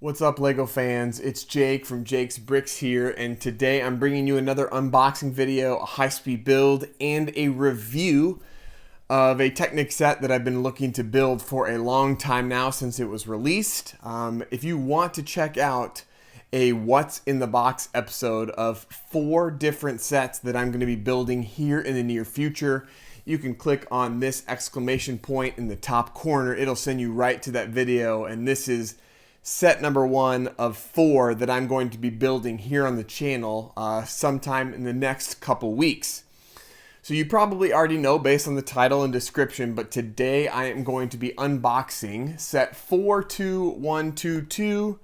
What's up, Lego fans? It's Jake from Jake's Bricks here, and today I'm bringing you another unboxing video, a high-speed build, and a review of a Technic set that I've been looking to build for a long time now since it was released. If you want to check out a What's in the Box episode of 4 different sets that I'm going to be building here in the near future, you can click on this exclamation point in the top corner. It'll send you right to that video, and this is set number 1 of 4 that I'm going to be building here on the channel sometime in the next couple weeks. So you probably already know based on the title and description, but today I am going to be unboxing set 42122.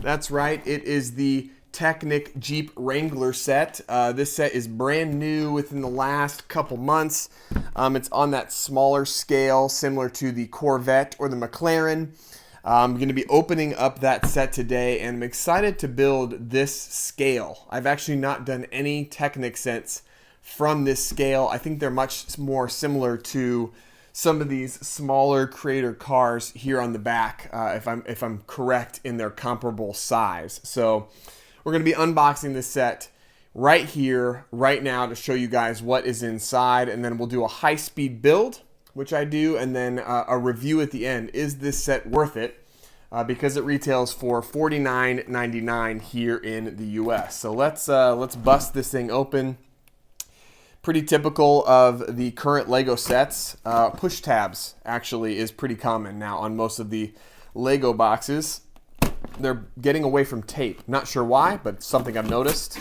That's right, it is the Technic Jeep Wrangler set. This set is brand new within the last couple months. It's on that smaller scale similar to the Corvette or the McLaren. I'm going to be opening up that set today, and I'm excited to build this scale. I've actually not done any Technic sets from this scale. I think they're much more similar to some of these smaller creator cars here on the back, if I'm correct in their comparable size. So we're going to be unboxing this set right here, right now, to show you guys what is inside, and then we'll do a high-speed build, which I do, and then a review at the end. Is this set worth it? Because it retails for $49.99 here in the US. So let's bust this thing open. Pretty typical of the current Lego sets. Push tabs actually is pretty common now on most of the Lego boxes. They're getting away from tape. Not sure why, but it's something I've noticed.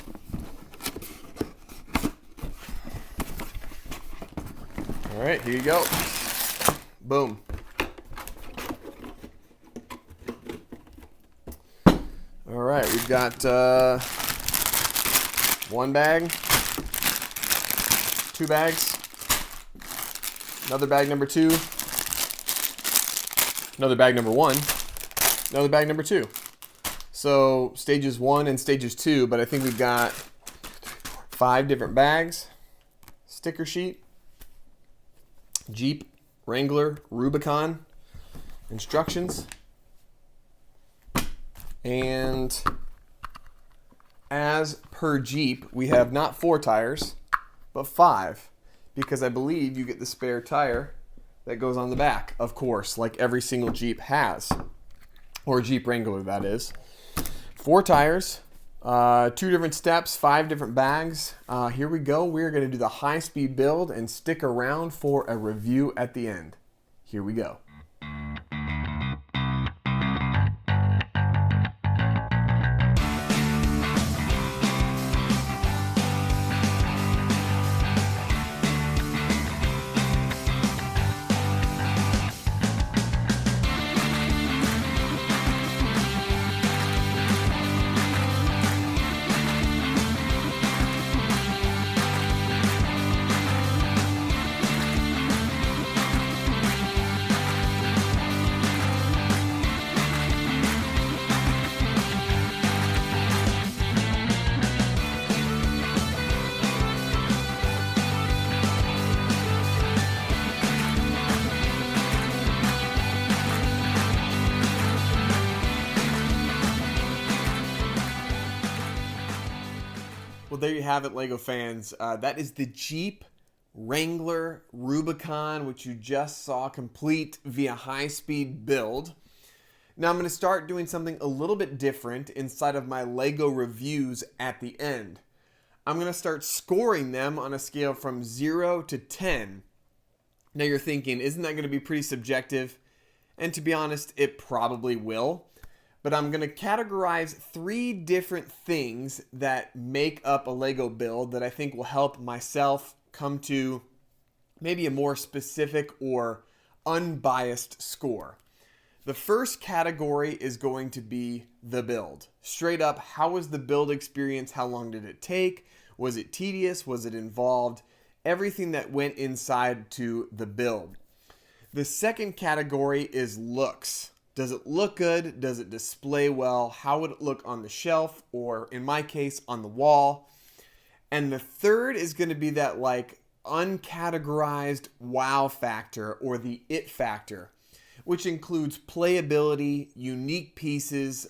All right, here you go. Boom. All right, we've got one bag, 2 bags, another bag number 2, another bag number 1, another bag number 2. So stages 1 and stages 2, but I think we've got 5 different bags, sticker sheet, Jeep Wrangler Rubicon instructions, and as per Jeep, we have not 4 tires, but 5, because I believe you get the spare tire that goes on the back, of course, like every single Jeep has, or Jeep Wrangler, that is. 4 tires, 2 different steps, 5 different bags. Here we go. We're going to do the high-speed build, and stick around for a review at the end. Here we go. Well, there you have it, Lego fans. That is the Jeep Wrangler Rubicon, which you just saw complete via high-speed build. Now I'm going to start doing something a little bit different inside of my Lego reviews at the end. I'm going to start scoring them on a scale from 0 to 10. Now you're thinking, isn't that going to be pretty subjective? And to be honest, it probably will. But I'm going to categorize 3 different things that make up a Lego build that I think will help myself come to maybe a more specific or unbiased score. The first category is going to be the build. Straight up, how was the build experience? How long did it take? Was it tedious? Was it involved? Everything that went inside to the build. The second category is looks. Does it look good? Does it display well? How would it look on the shelf, or in my case, on the wall? And the third is going to be that like uncategorized wow factor, or the it factor. which includes playability, unique pieces,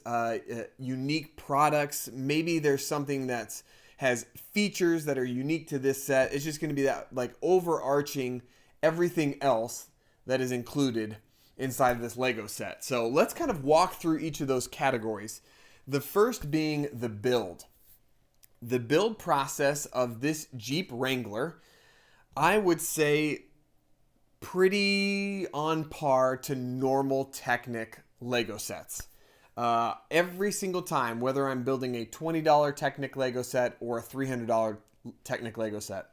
unique products. Maybe there's something that's has features that are unique to this set. It's just going to be that like overarching everything else that is included inside of this Lego set. So let's kind of walk through each of those categories. The first being the build. The build process of this Jeep Wrangler, I would say pretty on par to normal Technic Lego sets. Every single time, whether I'm building a $20 Technic Lego set or a $300 Technic Lego set,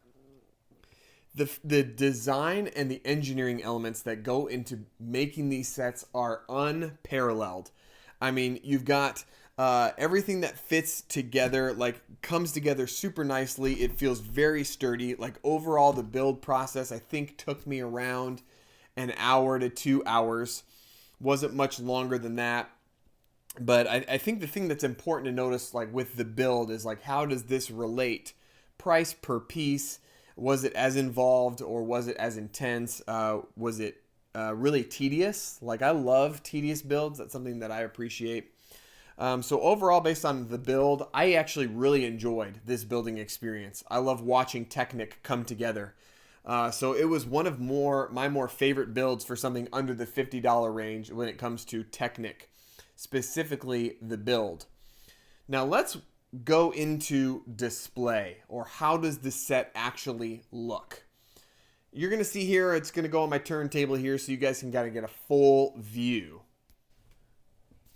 the design and the engineering elements that go into making these sets are unparalleled. I mean, you've got everything that fits together, like comes together super nicely. It feels very sturdy. Like overall, the build process, I think, took me around an hour to 2 hours. Wasn't much longer than that. But I think the thing that's important to notice, like with the build, is like, how does this relate? Price per piece. Was it as involved or was it as intense? Was it really tedious? Like, I love tedious builds. That's something that I appreciate. So overall, based on the build, I actually really enjoyed this building experience. I love watching Technic come together. So it was one of my more favorite builds for something under the $50 range when it comes to Technic, specifically the build. Now let's go into display, or how does the set actually look. You're going to see here, it's going to go on my turntable here so you guys can kind of get a full view.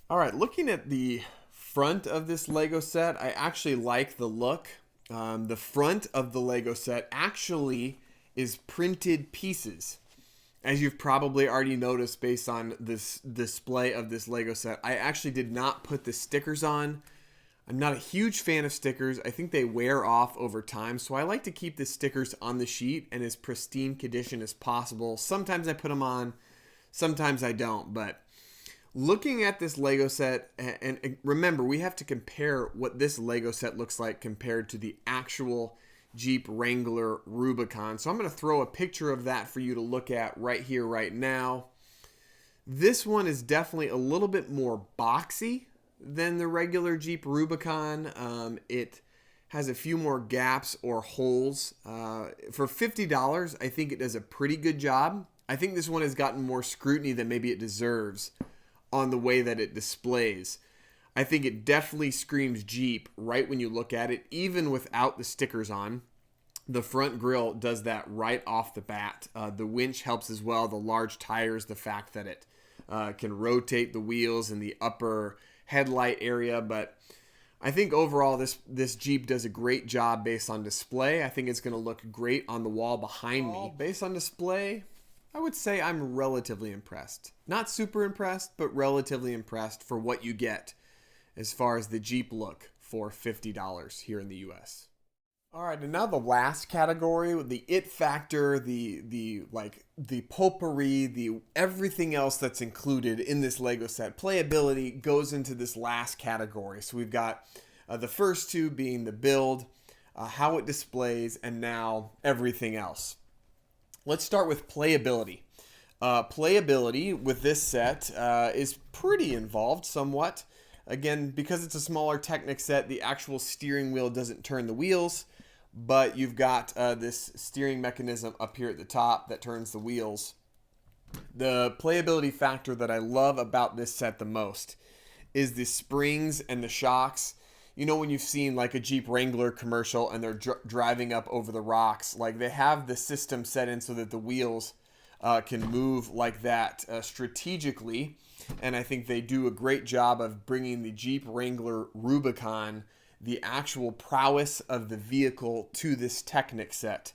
All right, looking at the front of this Lego set, I actually like the look. The front of the Lego set actually is printed pieces. As you've probably already noticed based on this display of this Lego set, I actually did not put the stickers on. I'm not a huge fan of stickers. I think they wear off over time, so I like to keep the stickers on the sheet in as pristine condition as possible. Sometimes I put them on, sometimes I don't, but looking at this Lego set, and remember, we have to compare what this Lego set looks like compared to the actual Jeep Wrangler Rubicon. So I'm going to throw a picture of that for you to look at right here, right now. This one is definitely a little bit more boxy than the regular Jeep Rubicon. It has a few more gaps or holes. For $50, I think it does a pretty good job. I think this one has gotten more scrutiny than maybe it deserves on the way that it displays. I think it definitely screams Jeep right when you look at it, even without the stickers on. The front grille does that right off the bat. The winch helps as well. The large tires, the fact that it can rotate the wheels in the upper headlight area. But I think overall this Jeep does a great job based on display. I think it's going to look great on the wall behind me. Based on display, I would say I'm relatively impressed. Not super impressed, but relatively impressed for what you get as far as the Jeep look for $50 here in the US. All right, and now the last category, the it factor, the potpourri, the everything else that's included in this Lego set. Playability goes into this last category. So we've got the first two being the build, how it displays, and now everything else. Let's start with playability. Playability with this set is pretty involved somewhat. Again, because it's a smaller Technic set, the actual steering wheel doesn't turn the wheels, but you've got this steering mechanism up here at the top that turns the wheels. The playability factor that I love about this set the most is the springs and the shocks. You know, when you've seen like a Jeep Wrangler commercial and they're driving up over the rocks, like they have the system set in so that the wheels can move like that strategically. And I think they do a great job of bringing the Jeep Wrangler Rubicon, the actual prowess of the vehicle, to this Technic set.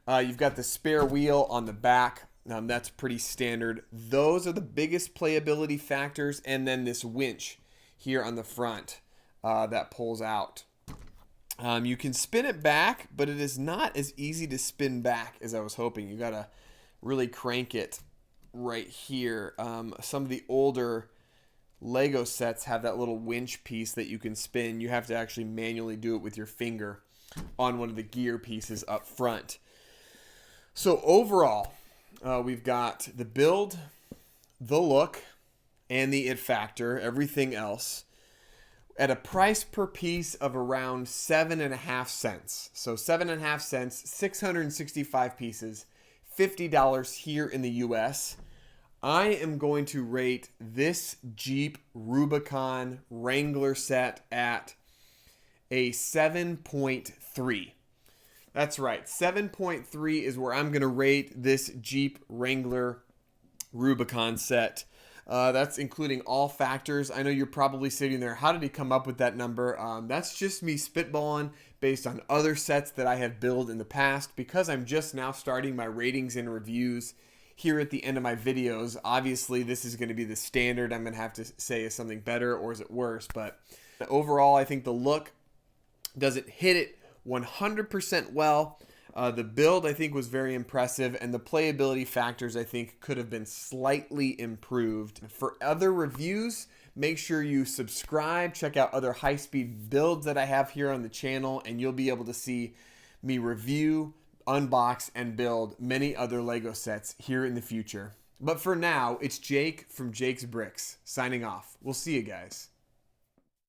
You've got the spare wheel on the back. That's pretty standard. Those are the biggest playability factors. And then this winch here on the front that pulls out. You can spin it back, but it is not as easy to spin back as I was hoping. You got to really crank it right here. Some of the older Lego sets have that little winch piece that you can spin. You have to actually manually do it with your finger on one of the gear pieces up front. So overall, we've got the build, the look and the it factor, everything else, at a price per piece of around 7.5 cents. So 7.5 cents, 665 pieces, $50 here in the US. I am going to rate this Jeep Rubicon Wrangler set at a 7.3. That's right, 7.3 is where I'm going to rate this Jeep Wrangler Rubicon set. That's including all factors. I know you're probably sitting there, how did he come up with that number? That's just me spitballing based on other sets that I have built in the past. Because I'm just now starting my ratings and reviews here at the end of my videos, obviously this is going to be the standard. I'm going to have to say is something better or is it worse. But overall, I think the look doesn't hit it 100% well. The build, I think, was very impressive, and the playability factors, I think, could have been slightly improved. For other reviews, make sure you subscribe, check out other high-speed builds that I have here on the channel, and you'll be able to see me review, unbox, and build many other Lego sets here in the future. But for now, it's Jake from Jake's Bricks, signing off. We'll see you guys.